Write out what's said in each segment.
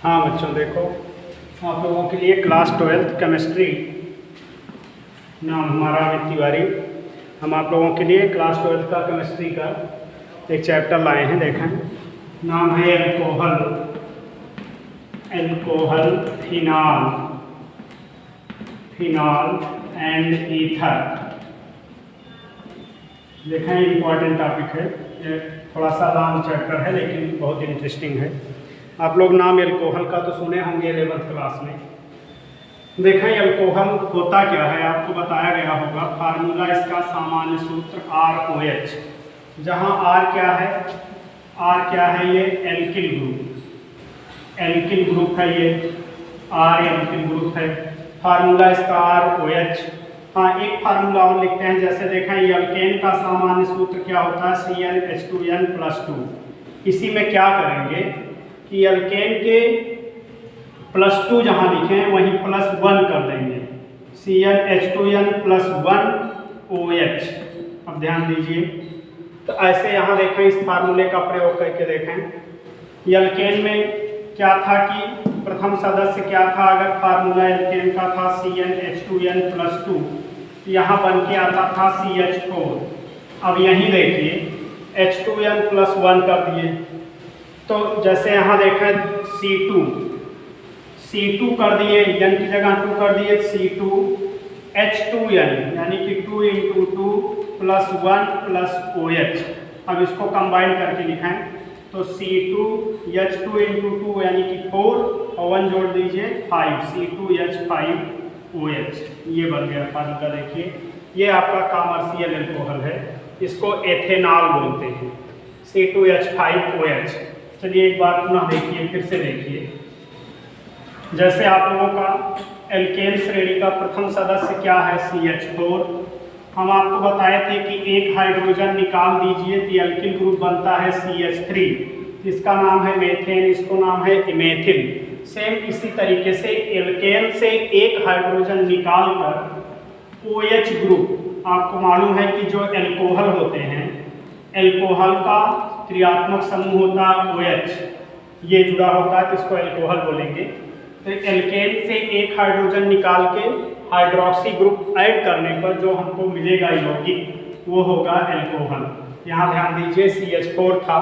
हाँ बच्चों, देखो आप लोगों के लिए क्लास 12 केमिस्ट्री, नाम हमारा अमित तिवारी। हम आप लोगों के लिए क्लास 12 का केमिस्ट्री का एक चैप्टर लाए हैं। देखें, नाम है एल्कोहल, फिनॉल एंड ईथर। देखें, इम्पॉर्टेंट टॉपिक है, ये थोड़ा सा लॉन्ग चैप्टर है लेकिन बहुत इंटरेस्टिंग है। आप लोग नाम एल्कोहल का तो सुने होंगे 11th क्लास में। देखें, एल्कोहल होता क्या है, आपको बताया गया होगा। फार्मूला इसका सामान्य सूत्र ROH, जहां R क्या है, ये एल्किल ग्रुप है, ये R एल्किल ग्रुप है। फार्मूला इसका ROH। हाँ, एक फार्मूला और लिखते हैं, जैसे देखें ये अल्केन का सामान्य सूत्र क्या होता है, CnH2n+2। इसी में क्या करेंगे कि अल्केन के +2 जहाँ लिखे हैं वहीं +1 कर देंगे, CnH2n+1OH। अब ध्यान दीजिए, तो ऐसे यहाँ देखें, इस फार्मूले का प्रयोग करके देखें। ये अल्केन में क्या था कि प्रथम सदस्य क्या था, अगर फार्मूला एल्केन का था CnH2n+2, यहाँ बन के आता था CH4। अब यहीं देखिए H2n+1 कर दिए, तो जैसे यहाँ देखें C2 कर दिए, n की जगह 2 कर दिए, C2H2n यानी कि 2 × 2 +1 OH। अब इसको कंबाइन करके लिखें तो C2H2 × 2 यानी कि 4 और 1 जोड़ दीजिए 5, C2H5OH। ये बन गया फार्मूला। देखिए, ये आपका कॉमर्शियल एल्कोहल है, इसको एथेनॉल बोलते हैं, C2H5OH। चलिए एक बार पुनः देखिए, फिर से देखिए। जैसे आप लोगों का एल्केन श्रेणी का प्रथम सदस्य क्या है, CH4। हम आपको बताए थे कि एक हाइड्रोजन निकाल दीजिए तो एल्किल ग्रुप बनता है CH3, इसका नाम है मेथेन, इसको नाम है इमेथिल। सेम इसी तरीके से एल्केन से एक हाइड्रोजन निकालकर OH ग्रुप, आपको मालूम है कि जो एल्कोहल होते हैं, एल्कोहल का क्रियात्मक समूह होता है OH, ये जुड़ा होता है तो इसको एल्कोहल बोलेंगे। तो एल्केन से एक हाइड्रोजन निकाल के हाइड्रोक्सी ग्रुप ऐड करने पर जो हमको मिलेगा यौगिक, वो होगा एल्कोहल। यहाँ ध्यान दीजिए, CH4 था,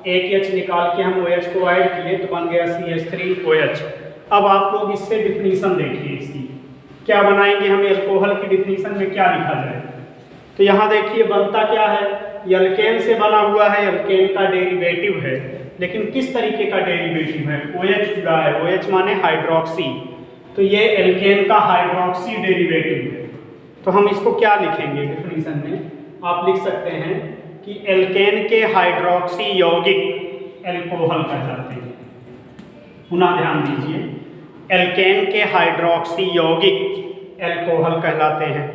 एक H निकाल के हम OH को ऐड किए तो बन गया CH3OH। अब आप लोग इससे डिफिनीशन देखिए, इसकी क्या बनाएंगे हम, एल्कोहल की डिफिनीशन में क्या लिखा जाए। तो यहाँ देखिए बनता क्या है, एल्केन से बना हुआ है, एल्केन का डेरिवेटिव है, लेकिन किस तरीके का डेरिवेटिव है, OH जुड़ा है, OH माने हाइड्रोक्सी, तो ये एल्केन का हाइड्रोक्सी डेरिवेटिव है। तो हम इसको क्या लिखेंगे डिफिनीशन में, आप लिख सकते हैं कि एल्केन के हाइड्रोक्सी यौगिक एल्कोहल कहलाते हैं। पुनः ध्यान दीजिए, एल्केन के हाइड्रोक्सी यौगिक एल्कोहल कहलाते हैं।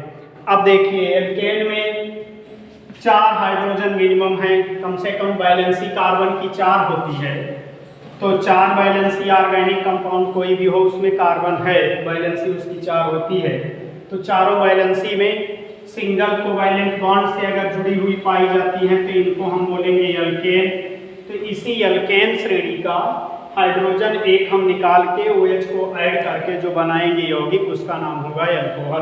अब देखिए, एल्केन में 4 हाइड्रोजन मिनिमम है, कम से कम वैलेंसी कार्बन की 4 होती है। तो 4 वैलेंसी ऑर्गेनिक कंपाउंड कोई भी हो, उसमें कार्बन है, वैलेंसी उसकी 4 होती है। तो चारों वैलेंसी में सिंगल कोवैलेंट बॉन्ड से अगर जुड़ी हुई पाई जाती हैं तो इनको हम बोलेंगे एल्केन। तो इसी एल्केन श्रेणी का हाइड्रोजन एक हम निकाल के OH को ऐड करके जो बनाएंगे यौगिक, उसका नाम होगा एल्कोहल।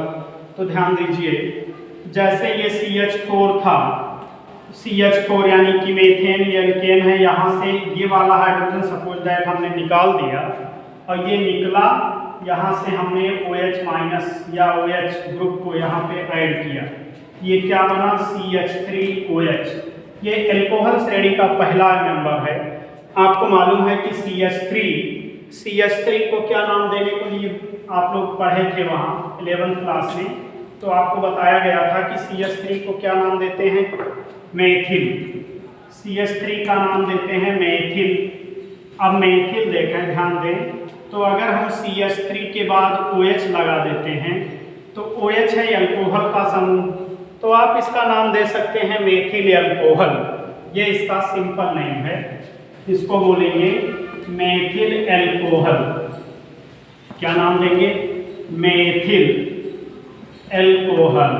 तो ध्यान दीजिए, जैसे ये CH4 था, CH4 यानी कि मेथेन, ये एल्केन है, यहाँ से ये वाला हाइड्रोजन सपोज दैट हमने निकाल दिया और ये निकला, यहाँ से हमने OH- या OH ग्रुप को यहाँ पे ऐड किया, ये क्या बना, CH3OH। ये एल्कोहल श्रेणी का पहला मेंबर है। आपको मालूम है कि CH3 को क्या नाम देने को लिए आप लोग पढ़े थे वहाँ 11th क्लास में, तो आपको बताया गया था कि CH3 को क्या नाम देते हैं, मेथिल। CH3 का नाम देते हैं मेथिल। अब मेथिल देखें, ध्यान दें, तो अगर हम CH3 के बाद OH लगा देते हैं तो OH है एल्कोहल का समूह, तो आप इसका नाम दे सकते हैं मेथिल एल्कोहल। ये इसका सिंपल नेम है, इसको बोलेंगे मेथिल एल्कोहल। क्या नाम देंगे, मेथिल एल्कोहल।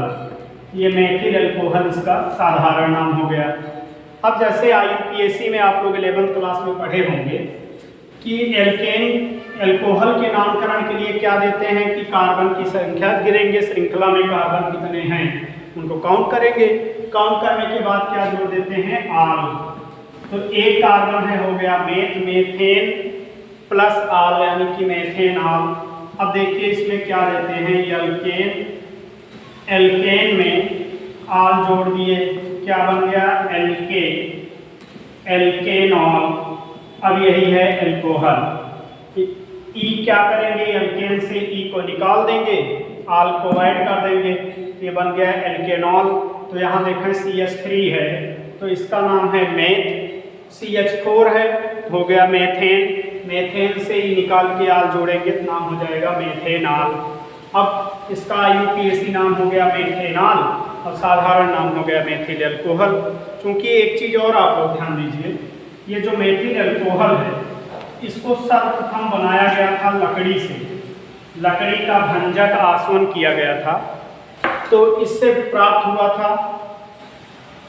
ये मेथिल एल्कोहल इसका साधारण नाम हो गया। अब जैसे IUPAC में आप लोग 11th क्लास में पढ़े होंगे कि एल्केन एल्कोहल के नामकरण के लिए क्या देते हैं कि कार्बन की संख्या गिरेंगे, श्रृंखला में कार्बन कितने हैं उनको काउंट करेंगे, काउंट करने के बाद क्या जोड़ देते हैं आल। तो एक कार्बन है हो गया मेथेन प्लस आल यानी कि मेथेनॉल। अब देखिए इसमें क्या देते हैं एल्केन, एल्केन में आल जोड़ दिए, क्या बन गया एल्केनॉल। अब यही है एल्कोहल। ई क्या करेंगे, एल्केन से ई को निकाल देंगे, आल को ऐड कर देंगे, ये बन गया एल्केनॉल। तो यहाँ देखें CH3 है तो इसका नाम है मेथ, CH4 है हो गया मेथेन, मेथेन से ई निकाल के आल जोड़ेंगे तो नाम हो जाएगा मेथेनॉल। अब इसका IUPAC नाम हो गया मेथेनॉल और साधारण नाम हो गया मेथिल एल्कोहल। क्योंकि एक चीज़ और आप लोग ध्यान दीजिए, ये जो मेथिल एल्कोहल है इसको सर्वप्रथम बनाया गया था लकड़ी से, लकड़ी का भंजक आसवन किया गया था, तो इससे प्राप्त हुआ था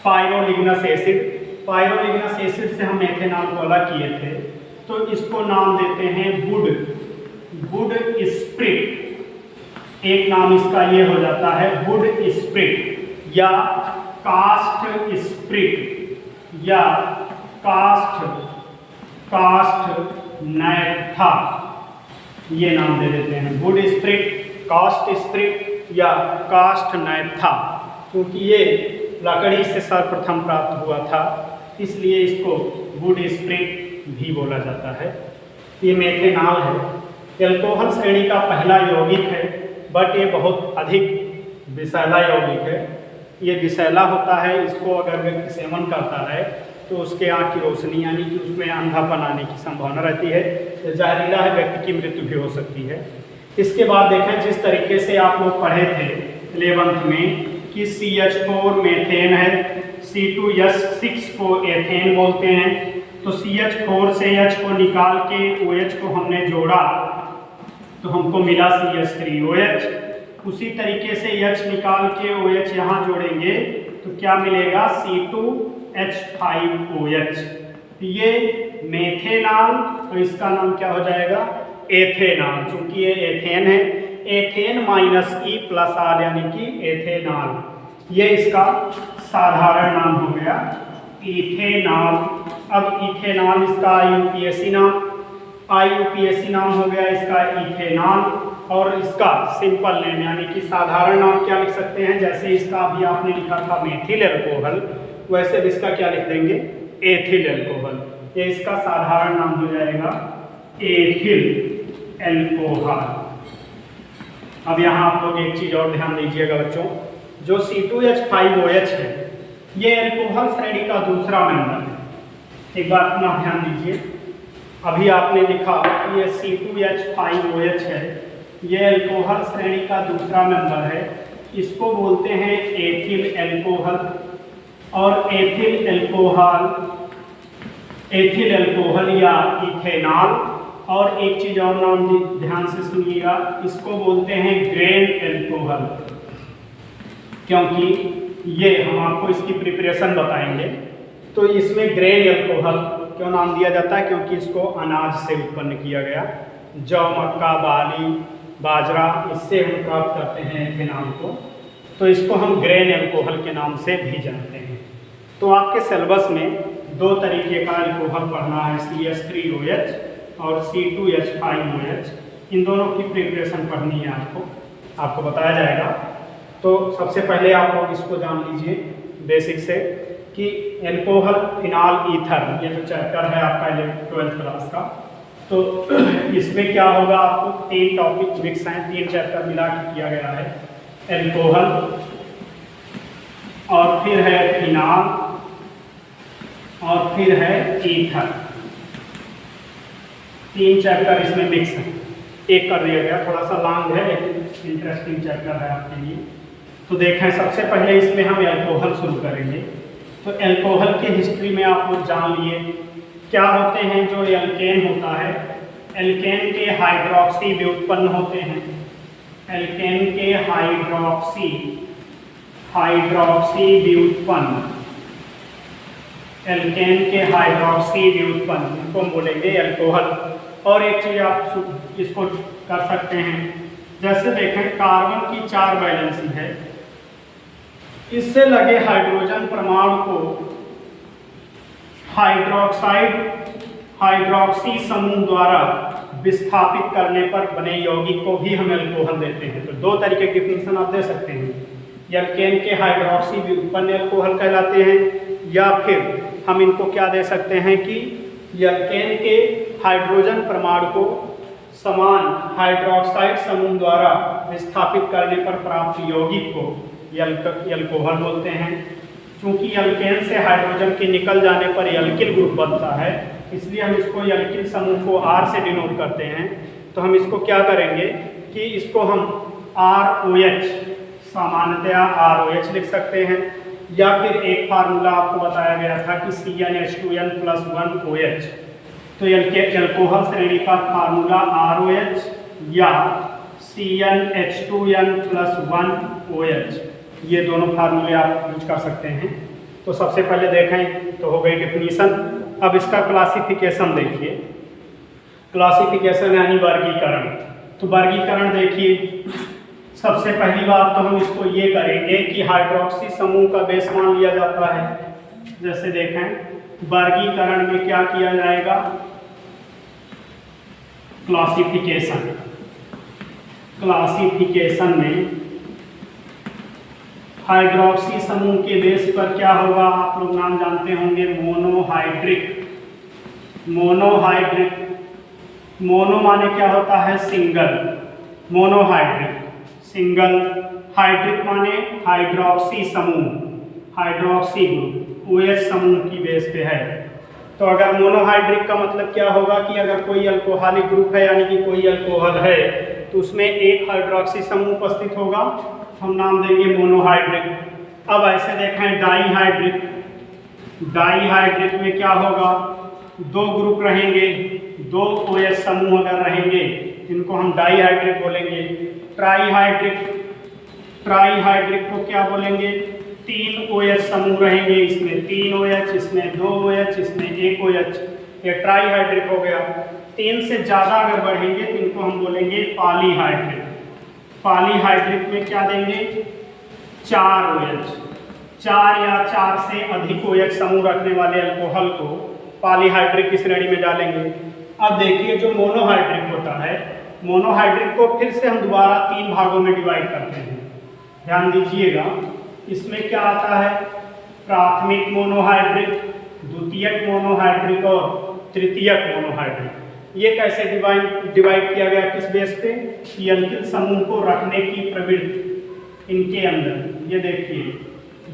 पायरोलिग्नस एसिड। पायरोलिग्नस एसिड से हम मेथेनॉल को अलग किए थे, तो इसको नाम देते हैं वुड स्प्रिट। एक नाम इसका ये हो जाता है वुड स्प्रिट या कास्ट स्प्रिट या कास्ट नैप्था, ये नाम दे देते हैं वुड स्प्रिट, कास्ट स्प्रिट या कास्ट नैप्था। क्योंकि ये लकड़ी से सर्वप्रथम प्राप्त हुआ था इसलिए इसको वुड स्प्रिट भी बोला जाता है। ये मेथेनॉल है, एल्कोहल श्रेणी का पहला यौगिक है, बट ये बहुत अधिक विषैला यौगिक है। ये विषैला होता है, इसको अगर व्यक्ति सेवन करता है तो उसके आँख की रोशनी यानी कि उसमें अंधापन आने की संभावना रहती है, जहरीला है, व्यक्ति की मृत्यु भी हो सकती है। इसके बाद देखें जिस तरीके से आप लोग पढ़े थे 11th में कि CH4 मेथेन है, C2H6 को एथेन बोलते हैं, तो CH4 से H को निकाल के OH को हमने जोड़ा तो हमको मिला CH3OH। उसी तरीके से H निकाल के OH यहाँ जोड़ेंगे तो क्या मिलेगा C2H5OH। ये मेथेनॉल, तो इसका नाम क्या हो जाएगा एथेनॉल। चूंकि ये एथेन है, ethane minus E plus R यानी कि एथेनॉल। ये इसका साधारण नाम हो गया इथेनॉल। अब इथेनॉल इसका IUPAC नाम हो गया इसका इथेनॉल, और इसका सिंपल नेम यानी कि साधारण नाम क्या लिख सकते हैं, जैसे इसका अभी आपने लिखा था मेथिल एल्कोहल, वैसे भी इसका क्या लिख देंगे एथिल एल्कोहल। ये इसका साधारण नाम हो जाएगा एथिल एल्कोहल। अब यहाँ आप लोग एक चीज़ और ध्यान दीजिएगा बच्चों, जो C2H5OH है ये एल्कोहल श्रेणी का दूसरा मेंबर है। एक बात अपना ध्यान दीजिए, अभी आपने लिखा कि ये C2H5OH है, ये एल्कोहल श्रेणी का दूसरा मेंबर है, इसको बोलते हैं एथिल एल्कोहल। और एथिल एल्कोहल या इथेनॉल, और एक चीज़ और नाम ध्यान से सुनिएगा, इसको बोलते हैं ग्रेन एल्कोहल। क्योंकि ये हम आपको इसकी प्रिपरेशन बताएंगे, तो इसमें ग्रेन एल्कोहल क्यों नाम दिया जाता है, क्योंकि इसको अनाज से उत्पन्न किया गया, जौ, मक्का, बाली, बाजरा, इससे हम प्राप्त करते हैं एथेनॉल को, तो इसको हम ग्रेन एल्कोहल के नाम से भी जानते हैं। तो आपके सिलेबस में दो तरीके का एल्कोहल पढ़ना है, CH3OH और C2H5OH, इन दोनों की प्रिपरेशन पढ़नी है आपको बताया जाएगा। तो सबसे पहले आप लोग इसको जान लीजिए बेसिक से कि एल्कोहल फिनॉल ईथर, ये जो चैप्टर है आपका 12th क्लास का, तो इसमें क्या होगा, आपको 3 टॉपिक मिक्स हैं, 3 चैप्टर मिला के किया गया है, एल्कोहल और फिर है फिनॉल और फिर है ईथर। 3 चैप्टर इसमें मिक्स है, एक कर दिया गया, थोड़ा सा लॉन्ग है लेकिन इंटरेस्टिंग चैप्टर है आपके लिए। तो देखें सबसे पहले इसमें हम एल्कोहल शुरू करेंगे। तो एल्कोहल की हिस्ट्री में आप लोग जान लिए क्या होते हैं। जो एल्केन होता है, एल्केन के हाइड्रोक्सी व्युत्पन्न होते हैं, एल्केन के हाइड्रोक्सी व्युत्पन्न, एल्केन के हाइड्रोक्सी व्युत्पन्न, इनको बोलेंगे एल्कोहल। और एक चीज़ आप इसको कर सकते हैं, जैसे देखें कार्बन की 4 वैलेंसी है, इससे लगे हाइड्रोजन परमाणु को हाइड्रोक्सी समूह द्वारा विस्थापित करने पर बने यौगिक को भी हम एल्कोहल देते हैं। तो 2 तरीके की डिफिनेशन आप दे सकते हैं, एल्केन के हाइड्रोक्सी व्युत्पन्न एल्कोहल कहलाते हैं, या फिर हम इनको क्या दे सकते हैं कि एल्केन के हाइड्रोजन परमाणु को समान हाइड्रोक्साइड समूह द्वारा विस्थापित करने पर प्राप्त यौगिक को एल्कोहल बोलते हैं। चूंकि एल्केन से हाइड्रोजन के निकल जाने पर एल्किल ग्रुप बनता है, इसलिए हम इसको एल्किल समूह को R से डिनोट करते हैं। तो हम इसको क्या करेंगे कि इसको हम ROH, सामान्यतया ROH लिख सकते हैं, या फिर एक फार्मूला आपको बताया गया था कि CnH2n+1OH। तो एल्कोहल श्रेणी का फार्मूला ROH या CnH2n+1OH, ये दोनों फार्मूले आप यूज कर सकते हैं। तो सबसे पहले देखें तो हो गई डिफिनीशन। अब इसका क्लासिफिकेशन देखिए, क्लासिफिकेशन यानी वर्गीकरण। तो वर्गीकरण देखिए, सबसे पहली बात तो हम इसको ये करेंगे कि हाइड्रोक्सी समूह का बेस मान लिया जाता है। जैसे देखें वर्गीकरण में क्या किया जाएगा, क्लासिफिकेशन में हाइड्रोक्सी समूह के बेस पर क्या होगा, आप लोग नाम जानते होंगे, मोनोहाइड्रिक। मोनो माने क्या होता है, सिंगल, मोनोहाइड्रिक। सिंगल हाइड्रिक माने हाइड्रोक्सी समूह, हाइड्रोक्सी ग्रुप OH समूह की बेस पे है। तो अगर मोनोहाइड्रिक का मतलब क्या होगा कि अगर कोई अल्कोहलिक ग्रुप है, यानी कि कोई अल्कोहल है, तो उसमें एक हाइड्रोक्सी समूह उपस्थित होगा, हम नाम देंगे मोनोहाइड्रिक। अब ऐसे देखें डाईहाइड्रिक में क्या होगा, 2 ग्रुप रहेंगे, 2 OH समूह अगर रहेंगे इनको हम डाईहाइड्रिक बोलेंगे। ट्राईहाइड्रिक को क्या बोलेंगे, 3 OH समूह रहेंगे, इसमें 3 OH, इसमें 2 OH, इसमें 1 OH, ये ट्राईहाइड्रिक हो गया। 3 से ज़्यादा अगर बढ़ेंगे तो इनको हम बोलेंगे पॉलीहाइड्रिक। पॉलीहाइड्रिक में क्या देंगे, 4 OH, 4 या 4 से अधिक OH समूह रखने वाले अल्कोहल को पॉलीहाइड्रिक की श्रेणी में डालेंगे। अब देखिए जो मोनोहाइड्रिक होता है, मोनोहाइड्रिक को फिर से हम दोबारा 3 भागों में डिवाइड करते हैं। ध्यान दीजिएगा, इसमें क्या आता है, प्राथमिक मोनोहाइड्रिक, द्वितीयक मोनोहाइड्रिक और तृतीयक मोनोहाइड्रिक। ये कैसे डिवाइड किया गया, किस बेस पे, एल्किल समूह को रखने की प्रवृत्ति इनके अंदर। ये देखिए,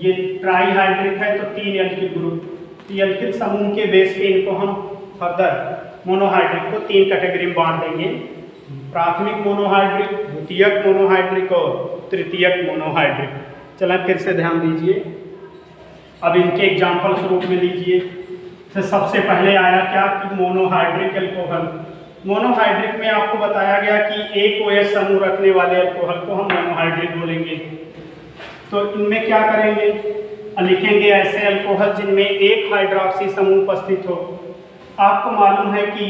ये ट्राईहाइड्रिक है तो 3 एल्किल ग्रुप, एल्किल समूह के बेस पे इनको हम फर्दर मोनोहाइड्रिक को 3 कैटेगरी में बांट देंगे, प्राथमिक मोनोहाइड्रिक, द्वितीयक मोनोहाइड्रिक और तृतीयक मोनोहाइड्रिक। चलें फिर से ध्यान दीजिए, अब इनके एग्जाम्पल स्वरूप में लीजिए। तो सबसे पहले आया क्या कि मोनोहाइड्रिक एल्कोहल। मोनोहाइड्रिक में आपको बताया गया कि 1 OH समूह रखने वाले अल्कोहल को हम मोनोहाइड्रिक बोलेंगे। तो इनमें क्या करेंगे, लिखेंगे ऐसे अल्कोहल जिनमें 1 हाइड्रोक्सी समूह उपस्थित हो। आपको मालूम है कि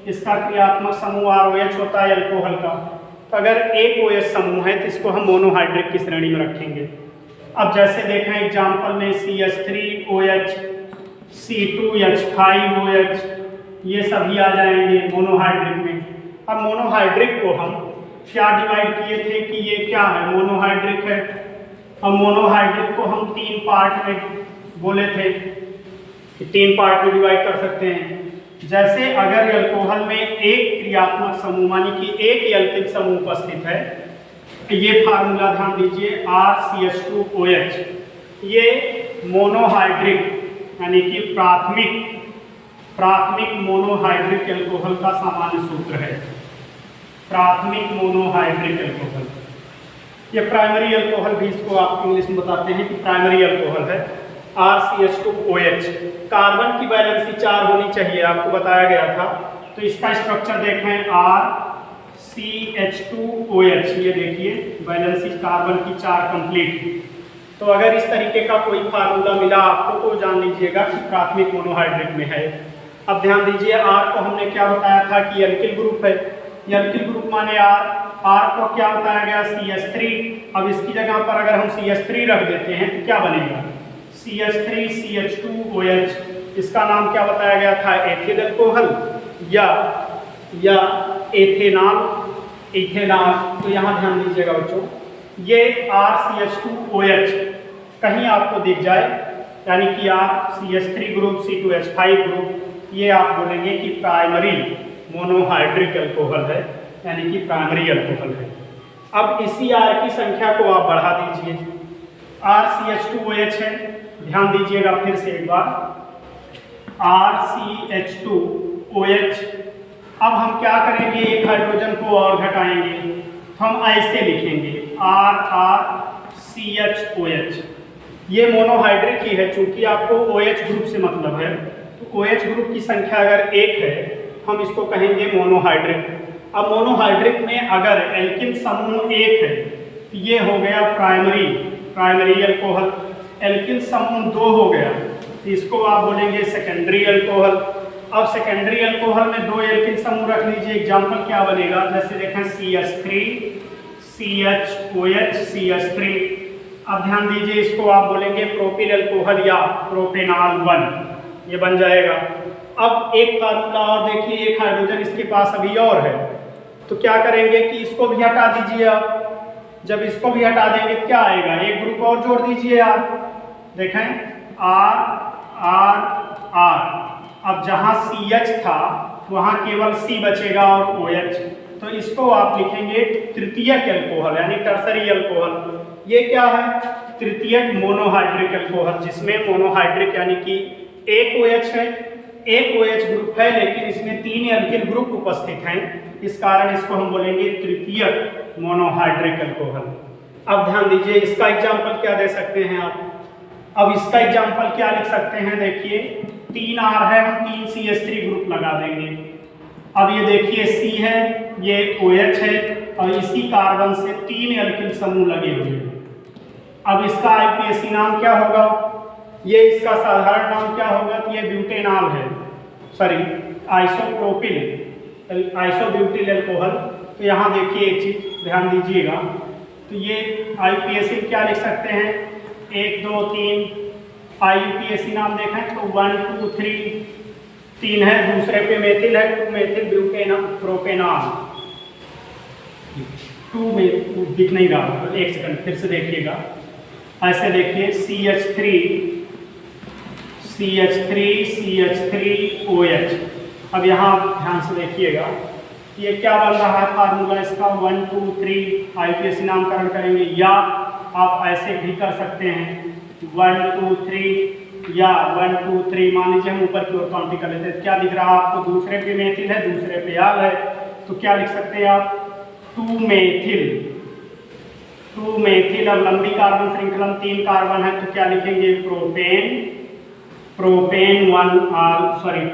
इसका क्रियात्मक समूह ROH होता है अल्कोहल का। तो अगर 1 OH समूह है तो इसको हम मोनोहाइड्रिक की श्रेणी में रखेंगे। अब जैसे देखें एग्जाम्पल में CH3OH, C2H5OH, ये सभी आ जाएंगे मोनोहाइड्रिक में। अब मोनोहाइड्रिक को हम क्या डिवाइड किए थे कि ये क्या है, मोनोहाइड्रिक है। अब मोनोहाइड्रिक को हम 3 पार्ट में बोले थे कि 3 पार्ट में डिवाइड कर सकते हैं। जैसे अगर अल्कोहल में एक क्रियात्मक समूह मानी कि एक एल्किल समूह उपस्थित है, ये फार्मूला ध्यान दीजिए, RCH2OH, ये मोनोहाइड्रिक यानी कि प्राथमिक मोनोहाइड्रिक एल्कोहल का सामान्य सूत्र है। प्राथमिक मोनोहाइड्रिक एल्कोहल, ये प्राइमरी एल्कोहल भी इसको आप इंग्लिश में बताते हैं कि प्राइमरी एल्कोहल है। RCH2OH, कार्बन की वैलेंसी 4 होनी चाहिए, आपको बताया गया था। तो इसका स्ट्रक्चर देखें, RCH2OH, ये देखिए वैलेंसी कार्बन की 4 कंप्लीट। तो अगर इस तरीके का कोई फार्मूला मिला आपको तो जान लीजिएगा कि प्राथमिक मोनोहाइड्रिक में है। अब ध्यान दीजिए R को हमने क्या बताया था कि एल्किल ग्रुप है, ये एल्किल ग्रुप माने R को क्या बताया गया CH3। अब इसकी जगह पर अगर हम CH3 रख देते हैं तो क्या बनेगा CH3 CH2OH, इसका नाम क्या बताया गया था एथिल अल्कोहल या एथेनॉल। तो यहाँ ध्यान दीजिएगा बच्चों, ये RCH2OH कहीं आपको दिख जाए यानी कि आप CH3 ग्रुप C2H5 ग्रुप, ये आप बोलेंगे कि प्राइमरी मोनोहाइड्रिक अल्कोहल है यानी कि प्राइमरी अल्कोहल है। अब इसी R की संख्या को आप बढ़ा दीजिए, RCH2OH है, ध्यान दीजिएगा फिर से एक बार RCH2OH। अब हम क्या करेंगे, एक हाइड्रोजन को और घटाएंगे, तो हम ऐसे लिखेंगे RCHOH। ये मोनोहाइड्रिक ही है, चूंकि आपको OH ग्रुप से मतलब है, तो OH ग्रुप की संख्या अगर 1 है हम इसको कहेंगे मोनोहाइड्रिक। अब मोनोहाइड्रिक में अगर एल्किल समूह 1 है तो ये हो गया प्राइमरी अल्कोहल। एल्किल समूह 2 हो गया तो इसको आप बोलेंगे सेकेंडरी अल्कोहल। अब सेकेंडरी अल्कोहल में 2 एल्किल समूह रख लीजिए, एग्जाम्पल क्या बनेगा, जैसे देखें CH3 CHOH CH3। अब ध्यान दीजिए, इसको आप बोलेंगे प्रोपिल अल्कोहल या प्रोपेनॉल 1, ये बन जाएगा। अब एक फार्मूला और देखिए, एक हाइड्रोजन इसके पास अभी और है, तो क्या करेंगे कि इसको भी हटा दीजिए आप। जब इसको भी हटा देंगे क्या आएगा, एक ग्रुप और जोड़ दीजिए आप, देखें R। अब जहां CH था वहां केवल C बचेगा और OH, तो इसको आप लिखेंगे तृतीयक अल्कोहल यानी टर्सरी अल्कोहल। ये क्या है, तृतीयक मोनोहाइड्रिक अल्कोहल, जिसमें मोनोहाइड्रिक यानी कि एक OH है, एक OH ग्रुप है, लेकिन इसमें 3 एल्किल ग्रुप उपस्थित हैं, इस कारण इसको हम बोलेंगे तृतीयक मोनोहाइड्रिक अल्कोहल। अब ध्यान दीजिए, इसका एग्जाम्पल क्या दे सकते हैं आप। अब इसका एग्जाम्पल क्या लिख सकते हैं, देखिए 3 R है, हम 3 CH3 ग्रुप लगा देंगे। अब ये देखिए C है, ये OH है, और इसी कार्बन से 3 एल्किल समूह लगे हुए हैं। अब इसका IUPAC नाम क्या होगा, ये इसका साधारण नाम क्या होगा, तो ये ब्यूटेनॉल है, सॉरी आइसोब्यूटिल अल्कोहल। तो यहाँ देखिए एक चीज ध्यान दीजिएगा, तो ये IUPAC क्या लिख सकते हैं, 1 2 3 IUPAC नाम देखें तो 1 2 3 3 है, दूसरे पे मेथिल है, 2 मेथिल प्रोपेनॉल। 2 में दिख नहीं रहा, एक सेकंड फिर से देखिएगा, ऐसे देखिए CH3OH। अब यहाँ ध्यान से देखिएगा, ये क्या बन रहा है फार्मूला इसका, 1 2 3 IUPAC नामकरण करेंगे, या आप ऐसे भी कर सकते हैं 1 2 3 या 1 2 3। मान लीजिए हम ऊपर की ओर काउंटिंग कर लेते हैं, क्या दिख रहा है आपको, दूसरे पे मेथिल है, दूसरे पे आल है, तो क्या लिख सकते हैं आप 2 मेथिल। अब लंबी कार्बन श्रृंखला में 3 कार्बन है, तो क्या लिखेंगे प्रोपेन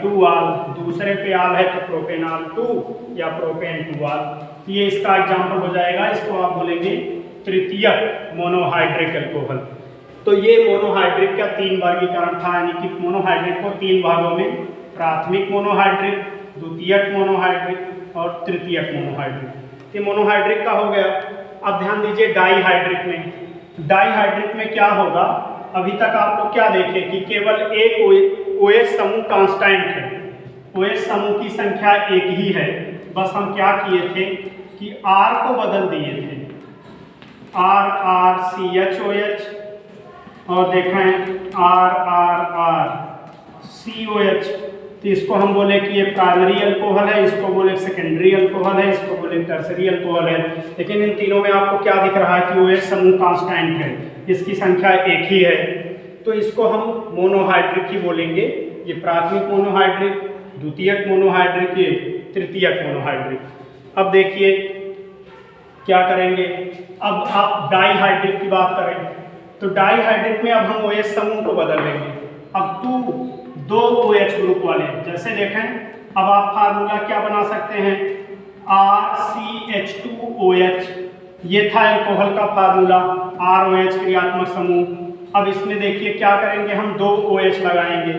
2 आल, दूसरे पे आल है तो प्रोपेनॉल 2 या प्रोपेन 2 आल। तो ये इसका एग्जाम्पल हो जाएगा, इसको आप बोलेंगे तृतीयक मोनोहाइड्रिक अल्कोहल। तो ये मोनोहाइड्रिक का 3 वर्गीकरण था, यानी कि मोनोहाइड्रिक को 3 भागों में, प्राथमिक मोनोहाइड्रिक, द्वितीयक मोनोहाइड्रिक और तृतीयक मोनोहाइड्रिक। ये मोनोहाइड्रिक का हो गया। अब ध्यान दीजिए डाईहाइड्रिक में क्या होगा, अभी तक आपको क्या देखे कि केवल एक OH समूह कांस्टेंट है, OH समूह की संख्या 1 ही है, बस हम क्या किए थे कि R को बदल दिए थे, RCHOH, और देखें RCOH। तो इसको हम बोले कि ये प्राइमरी अल्कोहल है, इसको बोले सेकेंडरी अल्कोहल है, इसको बोले टर्सरी अल्कोहल है। लेकिन इन तीनों में आपको क्या दिख रहा है कि OH समूह कांस्टेंट है, इसकी संख्या 1 ही है, तो इसको हम मोनोहाइड्रिक ही बोलेंगे। ये प्राथमिक मोनोहाइड्रिक, द्वितीयक मोनोहाइड्रिक, ये तृतीयक मोनोहाइड्रिक। अब देखिए क्या करेंगे, अब आप डाईहाइड्रिक की बात करें तो डाईहाइड्रिक में अब हम OH समूह को बदल लेंगे। अब 2 OH ग्रुप वाले, जैसे देखें अब आप फार्मूला क्या बना सकते हैं, RCH2OH, ये था अल्कोहल का फार्मूला, ROH क्रियात्मक समूह। अब इसमें देखिए क्या करेंगे, हम 2 OH लगाएंगे,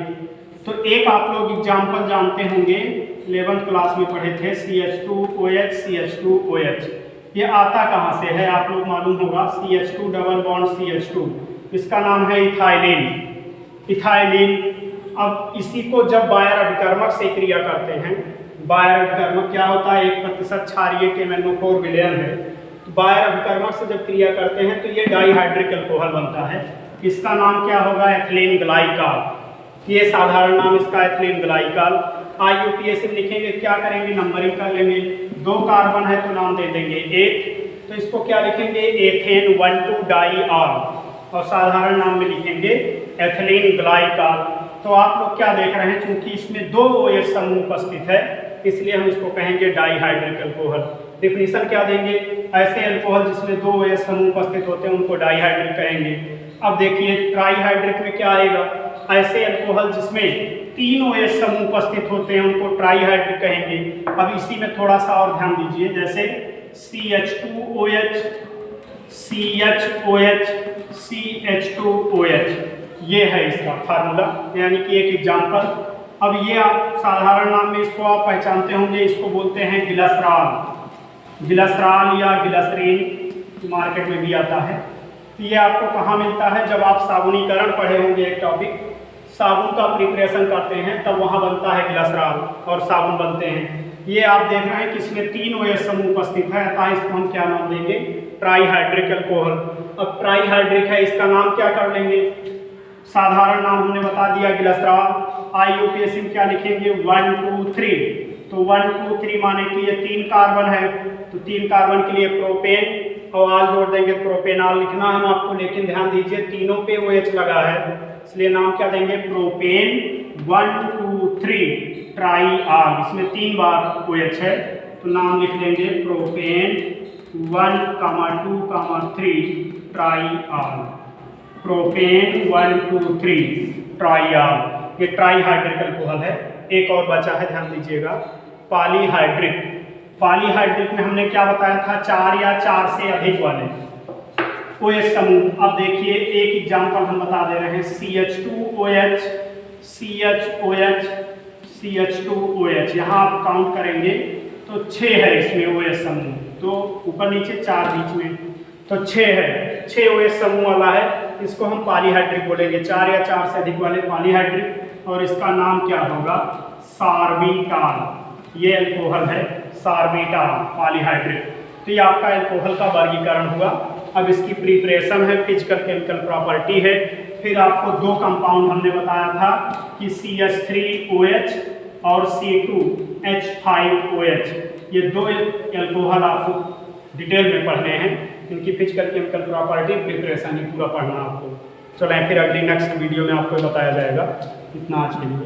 तो तो एक आप लोग एग्जाम्पल जानते होंगे, 11th क्लास में पढ़े थे, CH2OH CH2OH। ये आता कहाँ से है आप लोग मालूम होगा, CH2 डबल बॉन्ड CH2, इसका नाम है इथाइलिन। इथाइलिन, अब इसी को जब बायर अभिकर्मक से क्रिया करते हैं, बायर अभिकर्मक क्या होता है, 1% क्षारीय के MnO4 विलयन है, तो बायर अभिकर्मक से जब क्रिया करते हैं तो ये डाइहाइड्रिक अल्कोहल बनता है। इसका नाम क्या होगा, एथिलीन ग्लाइकॉल। ये साधारण नाम इसका एथिलीन ग्लाइकॉल। IUPAC में लिखेंगे, क्या करेंगे, नंबरिंग कर लेंगे, 2 कार्बन है तो नाम दे देंगे 1, तो इसको क्या लिखेंगे, एथेन 1,2 डाइऑल, और साधारण नाम में लिखेंगे एथिलीन ग्लाइकॉल। तो आप लोग क्या देख रहे हैं, चूंकि इसमें 2 OH समूह उपस्थित है इसलिए हम इसको कहेंगे डाइहाइड्रिक अल्कोहल। डेफिनेशन क्या देंगे, ऐसे अल्कोहल जिसमें 2 OH समूह उपस्थित होते हैं उनको डाइहाइड्रिक कहेंगे। अब देखिए ट्राइहाइड्रिक में क्या आएगा, ऐसे अल्कोहल जिसमें 3 OH समूह उपस्थित होते हैं उनको ट्राइहाइड्रिक कहेंगे। अब इसी में थोड़ा सा और ध्यान दीजिए, जैसे CH2OH CHOH CH2OH, ये है इसका फार्मूला, यानी कि एक एग्जाम्पल। अब ये आप साधारण नाम में इसको आप पहचानते होंगे, इसको बोलते हैं गिलासराल, गिलासराल या गिलासरीन, मार्केट में भी आता है। तो ये आपको कहाँ मिलता है, जब आप साबुनीकरण पढ़े होंगे, एक टॉपिक, साबुन का प्रिपरेशन करते हैं तब वहाँ बनता है गिलासराल और साबुन बनते हैं। ये आप देख रहे हैं कि इसमें 3 OH समूह उपस्थित है, अतः इसको हम क्या नाम देंगे, ट्राइहाइड्रिक अल्कोहल। अब ट्राइहाइड्रिक है, इसका नाम क्या कर लेंगे, साधारण नाम हमने बता दिया गिलासराल। IUPAC में क्या लिखेंगे, 1 2 3, तो 1 2 3 माने कि ये 3 कार्बन है, तो 3 कार्बन के लिए प्रोपेन और आल जोड़ देंगे, प्रोपेनॉल लिखना हम आपको, लेकिन ध्यान दीजिए तीनों पे OH लगा है इसलिए नाम क्या देंगे, प्रोपेन 1 2 3 ट्राइऑल। इसमें 3 बार OH है तो नाम लिख लेंगे प्रोपेन 1, 2, 3 ट्राइऑल, प्रोपेन 1 2 3 ट्राइऑल। ये ट्राइहाइड्रिक अल्कोहल है। एक और बचा है, ध्यान दीजिएगा, पॉलीहाइड्रिक। पॉलीहाइड्रिक में हमने क्या बताया था, 4 या 4 से अधिक वाले OH समूह। अब देखिए एक एग्जाम्पल हम बता दे रहे हैं, CH2OH CHOH CH2OH। यहाँ आप काउंट करेंगे तो 6 है इसमें OH समूह, तो ऊपर नीचे 4 बीच में, तो 6 है, 6 OH समूह वाला है, इसको हम पॉलीहाइड्रिक बोलेंगे, 4 या 4 से अधिक वाले पॉलीहाइड्रिक। और इसका नाम क्या होगा, सार्बिटाल। ये अल्कोहल है सार्बिटाल पॉलीहाइड्रिक। तो ये आपका अल्कोहल का वर्गीकरण हुआ। अब इसकी प्रिपरेशन है, फिजिकल केमिकल प्रॉपर्टी है। फिर आपको 2 कंपाउंड हमने बताया था कि CH3OH और C2H5OH, ये 2 अल्कोहल आपको डिटेल में पढ़ने हैं, इनकी फिजिकल केमिकल प्रॉपर्टी प्रिपरेशन ही पूरा पढ़ना आपको। चलें फिर अगली नेक्स्ट वीडियो में आपको बताया जाएगा। इतना आज के लिए।